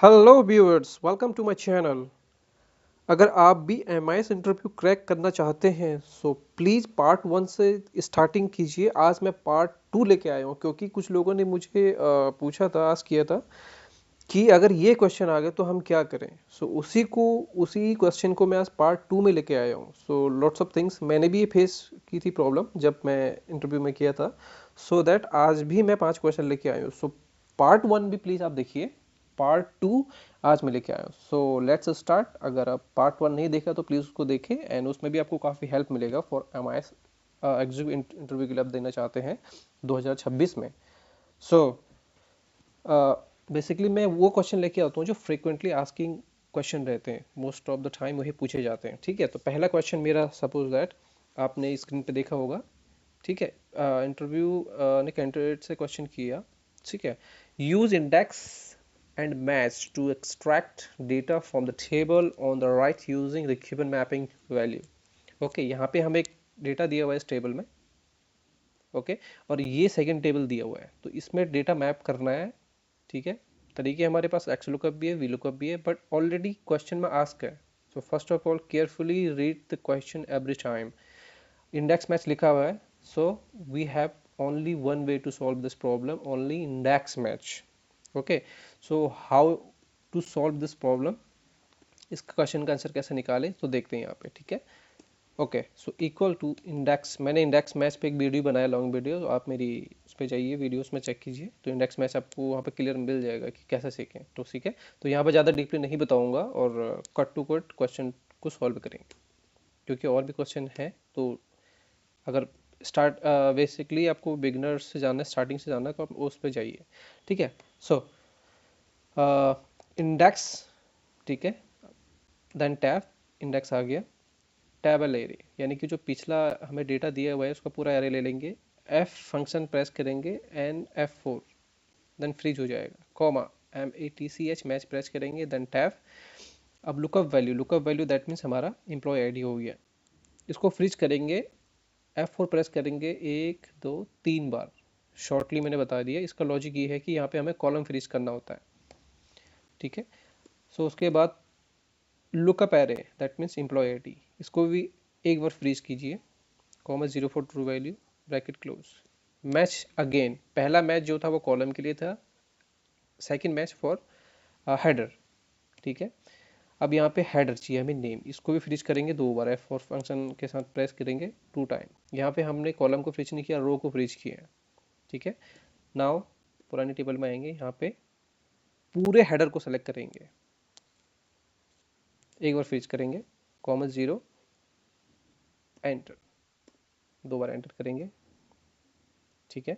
Hello viewers, welcome to my channel. अगर आप भी एमआईएस इंटरव्यू क्रैक करना चाहते हैं सो प्लीज़ पार्ट वन से स्टार्टिंग कीजिए। आज मैं पार्ट टू लेके आया हूँ क्योंकि कुछ लोगों ने मुझे पूछा था, आस्क किया था कि अगर ये क्वेश्चन आ गए तो हम क्या करें। सो उसी क्वेश्चन को मैं आज पार्ट टू में लेके आया हूँ। सो लॉट्स ऑफ थिंग्स मैंने भी ये फेस की थी प्रॉब्लम जब मैं इंटरव्यू में किया था। सो दैट आज भी मैं 5 क्वेश्चन लेके आया हूँ। सो पार्ट वन भी प्लीज़ आप देखिए, पार्ट टू आज मैं लेके आया हूँ। सो लेट्स स्टार्ट। अगर आप पार्ट वन नहीं देखा तो प्लीज़ उसको देखें एंड उसमें भी आपको काफ़ी हेल्प मिलेगा for M I S executive interview के लिए आप देना चाहते हैं 2026 में। सो बेसिकली मैं वो क्वेश्चन लेके आता हूँ जो फ्रिक्वेंटली आस्किंग क्वेश्चन रहते हैं, मोस्ट ऑफ द टाइम वही पूछे जाते हैं। ठीक है, तो पहला क्वेश्चन मेरा सपोज दैट आपने स्क्रीन पे देखा होगा। ठीक है, इंटरव्यू ने कैंडिडेट से क्वेश्चन किया। ठीक है, use index and match to extract data from the table on the right using the given mapping value. Okay, यहाँ पे हमें एक डेटा दिया हुआ है इस टेबल में। ओके, और ये सेकंड टेबल दिया हुआ है, तो इसमें डेटा मैप करना है। ठीक है, तरीके हमारे पास एक्स लुकअप भी है, वी लुकअप भी है, बट ऑलरेडी क्वेश्चन में आस्क है। So first of all carefully read the question every time. Index match लिखा हुआ है, so we have only one way to solve this problem, only index match. Okay, so how to solve this problem, इस question का answer कैसे निकालें तो देखते हैं यहाँ पे। ठीक है, okay, so equal to index, मैंने इंडेक्स मैच पे एक वीडियो बनाया, लॉन्ग वीडियो, तो आप मेरी उस पर जाइए, वीडियोस में चेक कीजिए, तो इंडेक्स मैच आपको वहाँ पे क्लियर मिल जाएगा कि कैसे सीखें। तो सीखें, तो यहाँ पे ज़्यादा डीपली नहीं बताऊँगा और कट टू कट क्वेश्चन को सॉल्व करेंगे क्योंकि और भी क्वेश्चन है। तो अगर स्टार्ट बेसिकली आपको बिगनर से जाना है, स्टार्टिंग से जाना है, तो आप उस पर जाइए। ठीक है, सो इंडेक्स, ठीक है, देन टैब, इंडेक्स आ गया, टेबल एरे यानी कि जो पिछला हमें डेटा दिया हुआ है उसका पूरा एरे ले लेंगे। एफ फंक्शन प्रेस करेंगे एंड F4, देन फ्रीज हो जाएगा, कॉमा MATCH मैच प्रेस करेंगे, देन टैब। अब lookup value, lookup value that means हमारा एम्प्लॉय आईडी हो गया, इसको फ्रीज करेंगे, F4 प्रेस करेंगे 1 2 3 बार। शॉर्टली मैंने बता दिया, इसका लॉजिक ये है कि यहाँ पे हमें कॉलम फ्रीज करना होता है। ठीक है, सो उसके बाद lookup array that means employ ID, इसको भी एक बार फ्रीज कीजिए, comma 0 for true value, bracket close. Match again, पहला मैच जो था वो कॉलम के लिए था, सेकंड मैच फॉर हेडर। ठीक है, अब यहाँ पे हेडर चाहिए हमें नेम, इसको भी फ्रीज करेंगे 2 बार, F4 फंक्शन के साथ प्रेस करेंगे 2 टाइम। यहाँ पे हमने कॉलम को फ्रीज नहीं किया, रो को फ्रीज किया है। ठीक है, नाउ पुरानी टेबल में आएंगे, यहाँ पे पूरे हेडर को सेलेक्ट करेंगे, एक बार फ्रीज करेंगे, कॉमा 0, एंटर, 2 बार एंटर करेंगे। ठीक है,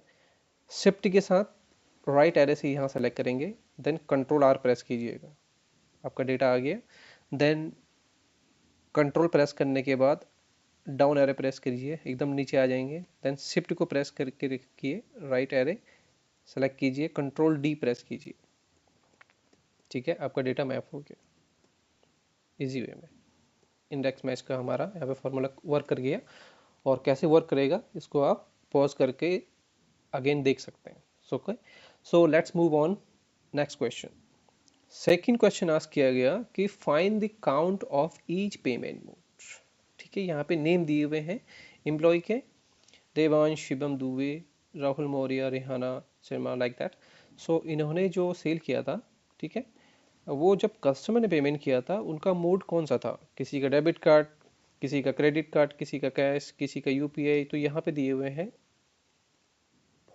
शिफ्ट के साथ राइट एरे से यहाँ सेलेक्ट करेंगे, देन कंट्रोल R प्रेस कीजिएगा, आपका डेटा आ गया। देन कंट्रोल प्रेस करने के बाद डाउन एरे प्रेस करिए, एकदम नीचे आ जाएंगे, देन शिफ्ट को प्रेस करके रखिए, राइट एरे सेलेक्ट कीजिए, कंट्रोल D प्रेस कीजिए। ठीक है, आपका डेटा मैप हो गया इजी वे में। इंडेक्स मैच का हमारा यहाँ पे फॉर्मूला वर्क कर गया, और कैसे वर्क करेगा इसको आप पॉज करके अगेन देख सकते हैं। सो let's move on next question. Second question ask किया गया कि find the count of each payment mode. ठीक है, यहाँ पे नेम दिए हुए हैं एम्प्लॉय के, देवांश, शिवम दुबे, राहुल मौर्य, रेहाना शर्मा, लाइक दैट। सो इन्होंने जो सेल किया था, ठीक है, वो जब कस्टमर ने पेमेंट किया था उनका मोड कौन सा था, किसी का डेबिट कार्ड, किसी का क्रेडिट कार्ड, किसी का कैश, किसी का यूपीआई। तो यहाँ पे दिए हुए हैं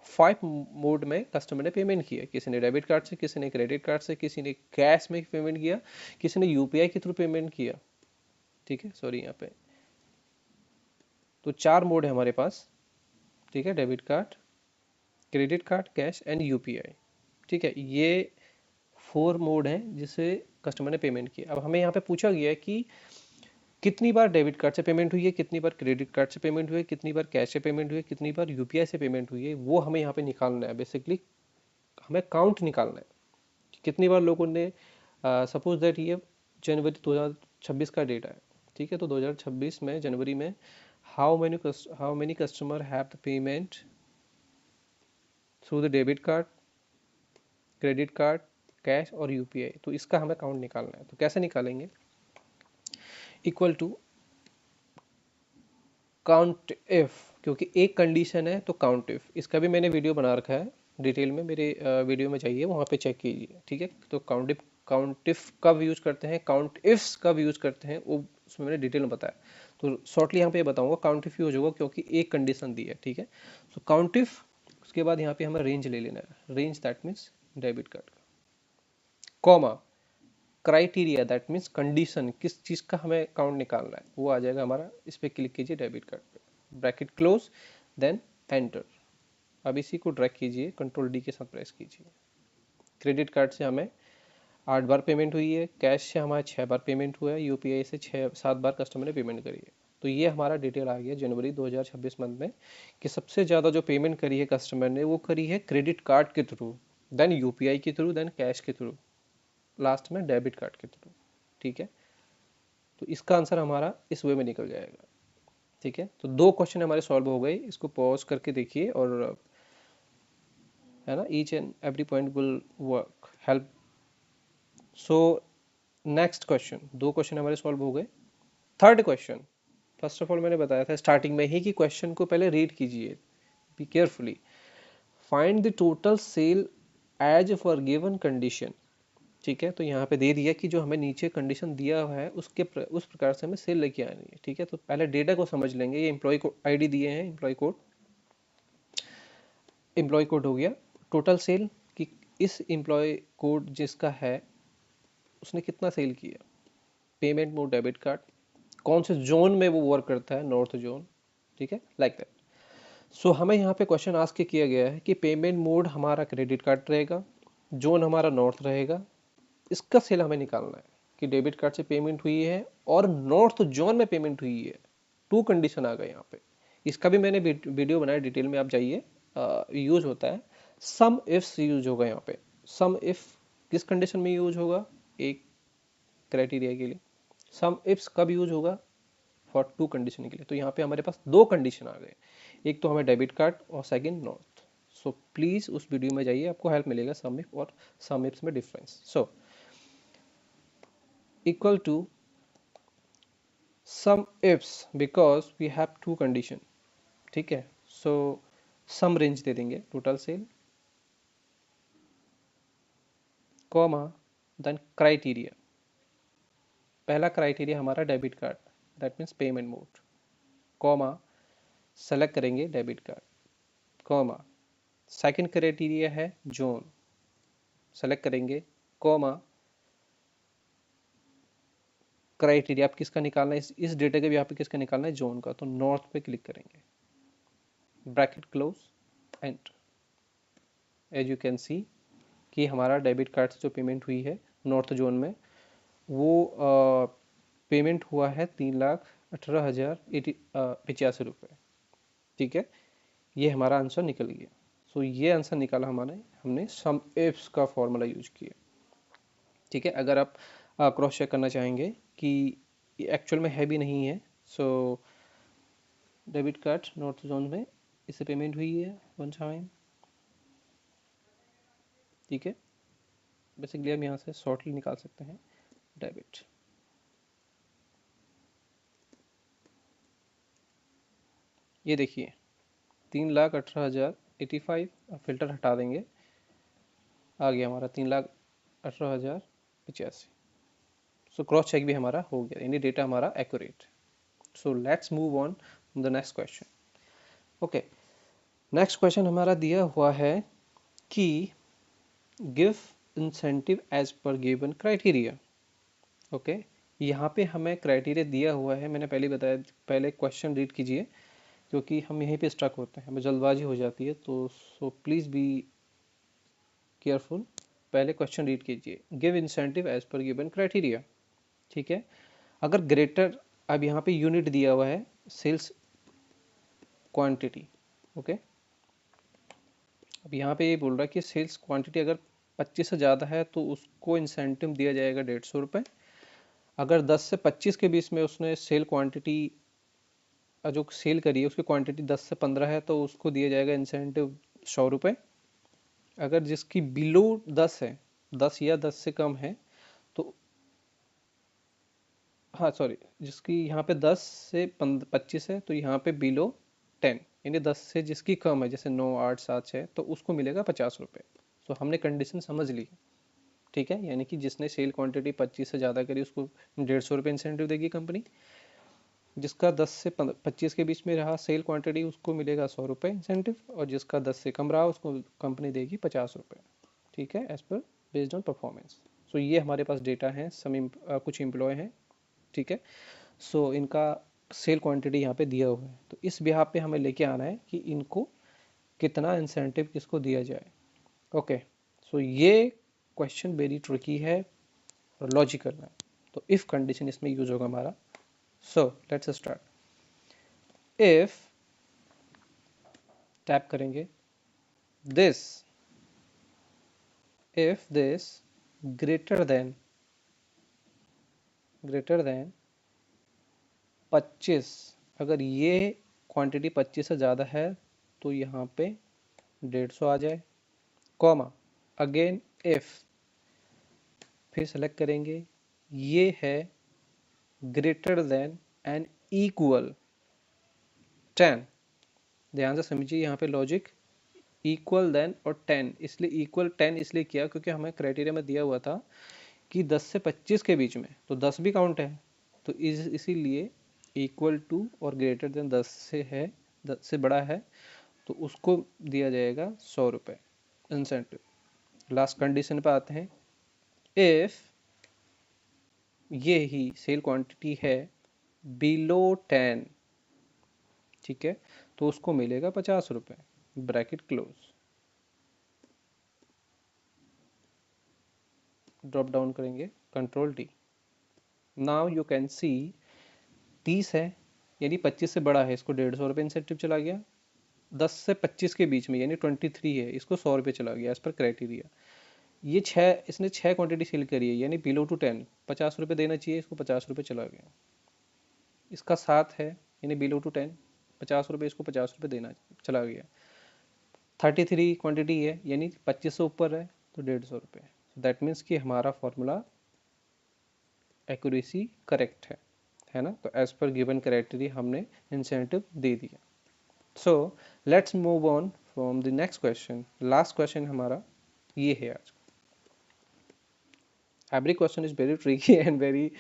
5 मोड में कस्टमर ने पेमेंट किया, किसी ने डेबिट कार्ड से, किसी ने क्रेडिट कार्ड से, किसी ने कैश में पेमेंट किया, किसी ने यूपीआई के थ्रू पेमेंट किया। ठीक है, सॉरी, यहाँ पे तो 4 मोड है हमारे पास। ठीक है, debit card, credit card, cash and UPI. ठीक है, ये 4 मोड हैं जिससे कस्टमर ने पेमेंट किया। अब हमें यहाँ पे पूछा गया है कि कितनी बार डेबिट कार्ड से पेमेंट हुई है, कितनी बार क्रेडिट कार्ड से पेमेंट हुई है, कितनी बार कैश से पेमेंट हुई है, कितनी बार यूपीआई से पेमेंट हुई है, वो हमें यहाँ पे निकालना है। बेसिकली हमें काउंट निकालना है कि कितनी बार लोगों ने, सपोज दैट ये जनवरी 2026 का डेटा है। ठीक है, तो 2026 में जनवरी में how many customer have the payment through the debit card, credit card, cash और यूपीआई, तो इसका हमें काउंट निकालना है। तो कैसे निकालेंगे, इक्वल टू काउंट इफ, क्योंकि एक कंडीशन है तो काउंट इफ, इसका भी मैंने वीडियो बना रखा है डिटेल में, मेरे वीडियो में जाइए वहाँ पे चेक कीजिए, ठीक है। तो काउंट इफ कब यूज करते हैं, काउंट इफ्स कब यूज करते हैं, वो उसमें मैंने डिटेल में बताया। तो शॉर्टली यहाँ पे बताऊंगा, काउंट इफ यूज होगा क्योंकि एक कंडीशन दी है, ठीक है। तो काउंट इफ, उसके बाद यहाँ पे हमें रेंज ले लेना है, range that means debit card का, comma criteria that means condition, किस चीज़ का हमें काउंट निकालना है वो आ जाएगा हमारा, इस पर क्लिक कीजिए डेबिट कार्ड पे, ब्रैकेट क्लोज, देन एंटर। अब इसी को ड्रैग कीजिए, कंट्रोल डी के साथ प्रेस कीजिए। क्रेडिट कार्ड से हमें 8 बार पेमेंट हुई है, कैश से हमारा 6 बार पेमेंट हुआ है, यूपीआई से 7 बार कस्टमर ने पेमेंट करी है। तो ये हमारा डिटेल आ गया जनवरी 2026 मंथ में, कि सबसे ज़्यादा जो पेमेंट करी है कस्टमर ने वो करी है क्रेडिट कार्ड के थ्रू, देन यूपीआई के थ्रू, देन कैश के थ्रू, लास्ट में डेबिट कार्ड के थ्रू, ठीक है। तो इसका आंसर हमारा इस वे में निकल जाएगा, ठीक है। तो 2 क्वेश्चन हमारे सॉल्व हो गए, इसको पॉज करके देखिए, और है ना, each and every point will work help. So next question, 2 question हमारे सॉल्व हो गए। Third question, first of all मैंने बताया था स्टार्टिंग में ही कि क्वेश्चन को पहले रीड कीजिए be carefully. Find the total sale as for given condition, ठीक है। तो यहाँ पे दे दिया कि जो हमें नीचे कंडीशन दिया हुआ है उस प्रकार से हमें सेल लेके आनी है, ठीक है। तो पहले डेटा को समझ लेंगे, ये एम्प्लॉय को आईडी दिए हैं, एम्प्लॉय कोड हो गया, टोटल सेल कि इस एम्प्लॉय कोड जिसका है उसने कितना सेल किया, पेमेंट मोड डेबिट कार्ड, कौन से जोन में वो वर्क करता है, नॉर्थ जोन, ठीक है, लाइक दैट। सो हमें यहाँ पे क्वेश्चन आस्क किया गया है कि पेमेंट मोड हमारा क्रेडिट कार्ड रहेगा, जोन हमारा नॉर्थ रहेगा, इसका सेल हमें निकालना है कि डेबिट कार्ड से पेमेंट हुई है और नॉर्थ जोन में पेमेंट हुई है। 2 कंडीशन आ गए यहाँ पे, इसका भी मैंने वीडियो बनाया डिटेल में, आप जाइए, यूज होता है, सम इफ्स यूज होगा यहाँ पे। सम इफ किस कंडीशन में यूज होगा, एक क्राइटेरिया के लिए। सम इफ्स कब यूज होगा, फॉर 2 कंडीशन के लिए। तो यहाँ पे हमारे पास 2 कंडीशन आ गए, एक तो हमें डेबिट कार्ड और सेकंड नॉर्थ। सो प्लीज उस वीडियो में जाइए, आपको हेल्प मिलेगा सम इफ और सम इफ्स में difference. So equal to sum ifs because we have 2 condition, ठीक है। सो सम रेंज दे देंगे, total sale, comma then criteria, पहला क्राइटेरिया हमारा debit card that means payment mode, comma select करेंगे debit card, comma second criteria है zone, select करेंगे, comma criteria आप किसका निकालना है, इस डेटा के भी आप किसका निकालना है, जोन का, तो नॉर्थ पे क्लिक करेंगे, bracket close, enter. As you can see कि हमारा डेबिट कार्ड से जो पेमेंट हुई है नॉर्थ जोन में, वो पेमेंट हुआ है 3,18,085 रुपये, ठीक है। ये हमारा आंसर निकल गया। सो ये आंसर निकाला हमारे, हमने सम इफ्स का फॉर्मूला यूज किया, ठीक है। अगर आप क्रॉस चेक करना चाहेंगे कि एक्चुअल में है भी नहीं है, so debit card north zone में इससे पेमेंट हुई है वन टाइम, ठीक है। बेसिकली हम यहाँ से शॉर्टली निकाल सकते हैं डेबिट, ये देखिए 3,18,085, फिल्टर हटा देंगे, आ गया हमारा 3,18,085। सो क्रॉस चेक भी हमारा हो गया, यानी डेटा हमारा accurate. So let's move on the next question. Okay, next question हमारा दिया हुआ है कि give incentive as per given criteria. Okay, यहाँ पे हमें क्राइटेरिया दिया हुआ है, मैंने पहले बताया, पहले क्वेश्चन रीड कीजिए क्योंकि हम यहीं पे स्टक होते हैं, हमें जल्दबाजी हो जाती है, तो सो प्लीज़ बी केयरफुल। पहले क्वेश्चन रीड कीजिए, give incentive as per given criteria, ठीक है। अगर ग्रेटर, अब यहाँ पे यूनिट दिया हुआ है सेल्स क्वांटिटी, ओके। अब यहाँ पे ये बोल रहा है कि सेल्स क्वांटिटी अगर 25 से ज़्यादा है तो उसको इंसेंटिव दिया जाएगा 150 रुपये। अगर 10 से 25 के बीच में उसने सेल क्वांटिटी जो सेल करी है उसकी क्वांटिटी 10 से 15 है तो उसको दिया जाएगा इंसेंटिव 100 रुपये। अगर जिसकी बिलो 10 है 10 या 10 से कम है तो, हाँ सॉरी, जिसकी यहाँ पे 10 से 25 है तो यहाँ पे बिलो 10, यानी 10 से जिसकी कम है, जैसे 9, 8, 7, 6, तो उसको मिलेगा 50 रुपये। तो हमने कंडीशन समझ ली, ठीक है, यानी कि जिसने सेल क्वांटिटी 25 से ज़्यादा करी उसको 150 रुपये इंसेंटिव देगी कंपनी, जिसका 10 से 25 के बीच में रहा सेल क्वांटिटी उसको मिलेगा 100 रुपये इंसेंटिव, और जिसका 10 से कम रहा उसको कंपनी देगी 50 रुपये, ठीक है, as per based on performance. सो ये हमारे पास डेटा है, कुछ एम्प्लॉय हैं, ठीक है। सो इनका सेल क्वांटिटी यहाँ पे दिया हुआ है, तो इस बिहार पे हमें लेके आना है कि इनको कितना इंसेंटिव किसको दिया जाए। ओके, सो ये क्वेश्चन वेरी ट्रिकी है और लॉजिकल है, तो इफ कंडीशन इसमें यूज होगा हमारा। So let's start. If type करेंगे this, if this greater than 25, अगर ये क्वांटिटी 25 से ज़्यादा है तो यहाँ पे 150 आ जाए, कॉमा, अगेन इफ, फिर सेलेक्ट करेंगे ये है ग्रेटर देन एंड इक्वल 10। ध्यान से समझिए यहाँ पे लॉजिक, इक्वल देन और 10, इसलिए इक्वल 10 इसलिए किया क्योंकि हमें क्राइटेरिया में दिया हुआ था कि 10 से 25 के बीच में, तो 10 भी काउंट है, तो इसीलिए इक्वल टू और ग्रेटर देन 10 से है, 10 से बड़ा है, तो उसको दिया जाएगा 100 रुपये इंसेंटिव। लास्ट कंडीशन पे आते हैं, इफ ये ही सेल क्वांटिटी है बिलो 10, ठीक है, तो उसको मिलेगा 50 रुपये, ब्रैकेट क्लोज। ड्रॉप डाउन करेंगे, control D. Now you can सी 30 है, यानी 25 से बड़ा है, इसको 150 रुपये इंसेंटिव चला गया। 10 से 25 के बीच में यानी 23 है, इसको 100 रुपये चला गया एज पर क्राइटेरिया। ये छः, इसने 6 क्वांटिटी सेल करी है यानी बिलो टू 10, 50 रुपये देना चाहिए, इसको 50 रुपये चला गया। इसका 7 है यानी बिलो टू 10, 50 रुपये, इसको 50 रुपये देना चला गया। 33 क्वांटिटी है यानी 25 से ऊपर है तो 150 रुपये। दैट मीन्स कि हमारा फॉर्मूला एक्यूरेसी करेक्ट है ना, तो एज पर गिवन क्राइटेरिया हमने इंसेंटिव दे दिया। सो let's move on from the next question. Last question हमारा ये है आज। Every question is very tricky and very,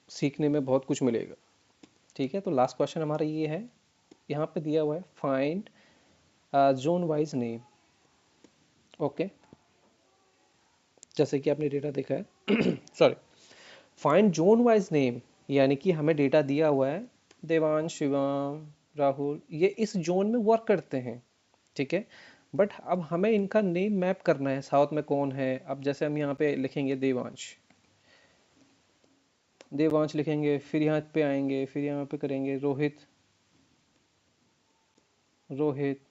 सीखने में बहुत कुछ मिलेगा, ठीक है। तो लास्ट क्वेश्चन हमारा ये है, यहाँ पे दिया हुआ है find zone wise name. Okay, जैसे कि आपने डेटा देखा है sorry, find zone wise name, यानी कि हमें डेटा दिया हुआ है देवांश, शिवम, राहुल, ये इस जोन में वर्क करते हैं, ठीक है। बट अब हमें इनका नेम मैप करना है, साउथ में कौन है। अब जैसे हम यहाँ पे लिखेंगे देवांश, देवांश लिखेंगे, फिर यहाँ पे आएंगे, फिर यहाँ पे करेंगे रोहित, रोहित,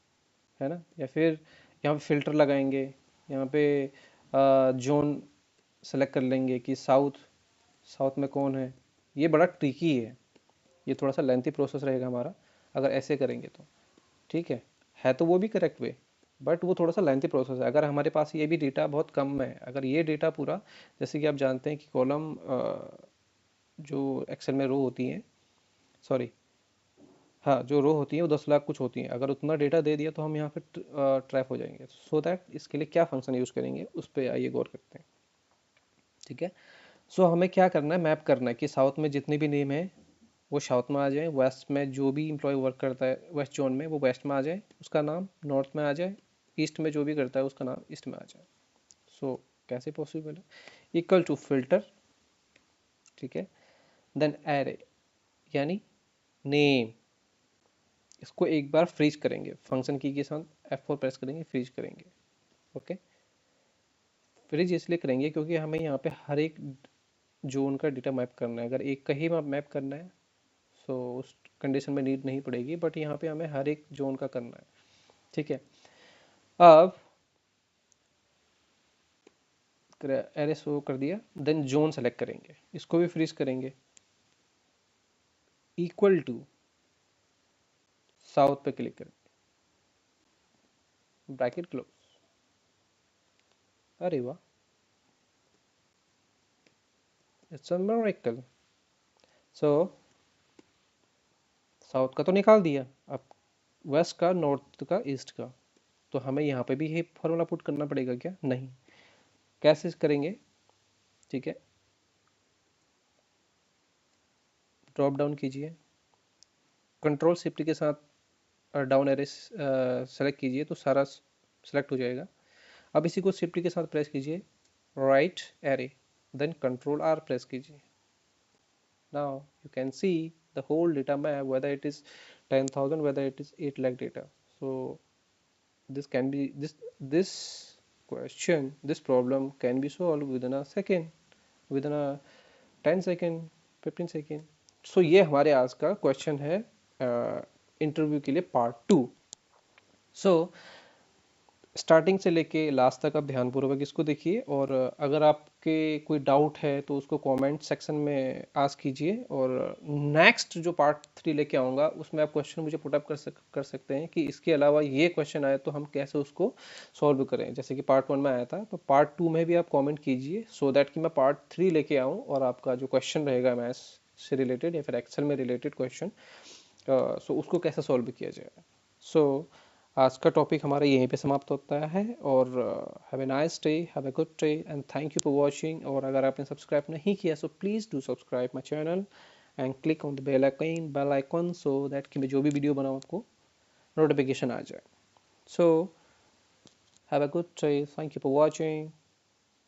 है ना, या फिर यहाँ पे फिल्टर लगाएंगे, यहाँ पे जोन सेलेक्ट कर लेंगे कि साउथ, साउथ में कौन है। ये बड़ा ट्रिकी ये थोड़ा सा लेंथी प्रोसेस रहेगा हमारा अगर ऐसे करेंगे तो, ठीक है तो वो भी करेक्ट वे, बट वो थोड़ा सा लेंथी प्रोसेस है। अगर हमारे पास ये भी डेटा बहुत कम है, अगर ये डेटा पूरा, जैसे कि आप जानते हैं कि कॉलम जो एक्सेल में रो होती हैं, सॉरी, हाँ जो रो होती है वो 10 लाख कुछ होती हैं, अगर उतना डेटा दे दिया तो हम यहाँ पे ट्रैप हो जाएंगे। सो दैट इसके लिए क्या फंक्शन यूज़ करेंगे उस पर आइए गौर करते हैं, ठीक है। सो हमें क्या करना है, मैप करना है कि साउथ में जितने भी नेम है वो साउथ में आ जाए, वेस्ट में जो भी इम्प्लॉय वर्क करता है वेस्ट जोन में वो वेस्ट में आ जाए उसका नाम, नॉर्थ में आ जाए, ईस्ट में जो भी करता है उसका नाम ईस्ट में आ जाए। सो कैसे पॉसिबल है, इक्वल टू फिल्टर, ठीक है, देन एरे यानी नेम, इसको एक बार फ्रीज करेंगे फंक्शन की के साथ, F4 प्रेस करेंगे, फ्रीज करेंगे। ओके, फ्रीज इसलिए करेंगे क्योंकि हमें यहाँ पे हर एक जोन का डेटा मैप करना है। अगर एक का ही मैप करना है सो उस कंडीशन में नीड नहीं पड़ेगी, बट यहाँ पे हमें हर एक जोन का करना है, ठीक है। अब एरे शो कर दिया, देन जोन सेलेक्ट करेंगे, इसको भी फ्रीज करेंगे, इक्वल टू साउथ पे क्लिक करेंगे, ब्रैकेट क्लोज। अरे वाह, it's a miracle. So south का तो निकाल दिया, अब वेस्ट का, नॉर्थ का, ईस्ट का। तो हमें यहाँ पे भी ये फॉर्मूला पुट करना पड़ेगा क्या? नहीं। कैसे करेंगे? ठीक है, ड्रॉप डाउन कीजिए, कंट्रोल शिफ्ट के साथ डाउन एरो सेलेक्ट कीजिए तो सारा सेलेक्ट हो जाएगा। अब इसी को शिफ्ट के साथ प्रेस कीजिए, right array, then control R press कीजिए। Now you can see the whole data map, whether it is 10,000, whether it is 8 lakh data. So this can be this question, this problem can be solved within a second, within a 10 second, 15 second. So ये हमारे आज का question है interview के लिए part 2। So starting से लेके last तक आप ध्यानपूर्वक इसको देखिए, और अगर आपके कोई डाउट है तो उसको कमेंट सेक्शन में आस्क कीजिए, और नेक्स्ट जो पार्ट 3 लेके आऊँगा उसमें आप क्वेश्चन मुझे पुटअप कर सकते हैं कि इसके अलावा ये क्वेश्चन आए तो हम कैसे उसको सॉल्व करें। जैसे कि पार्ट 1 में आया था, तो पार्ट 2 में भी आप कॉमेंट कीजिए, सो दैट कि मैं पार्ट 3 लेके आऊँ और आपका जो क्वेश्चन रहेगा मैथ्स से रिलेटेड या फिर एक्सेल में रिलेटेड क्वेश्चन, सो उसको कैसे सॉल्व किया जाए। सो आज का टॉपिक हमारा यहीं पे समाप्त होता है, और have a nice day, have a good day, and thank you for watching. और अगर आपने सब्सक्राइब नहीं किया so please do subscribe my channel and click on the bell icon so that कि मैं जो भी वीडियो बनाऊँ आपको नोटिफिकेशन आ जाए। So have a good day, thank you for watching.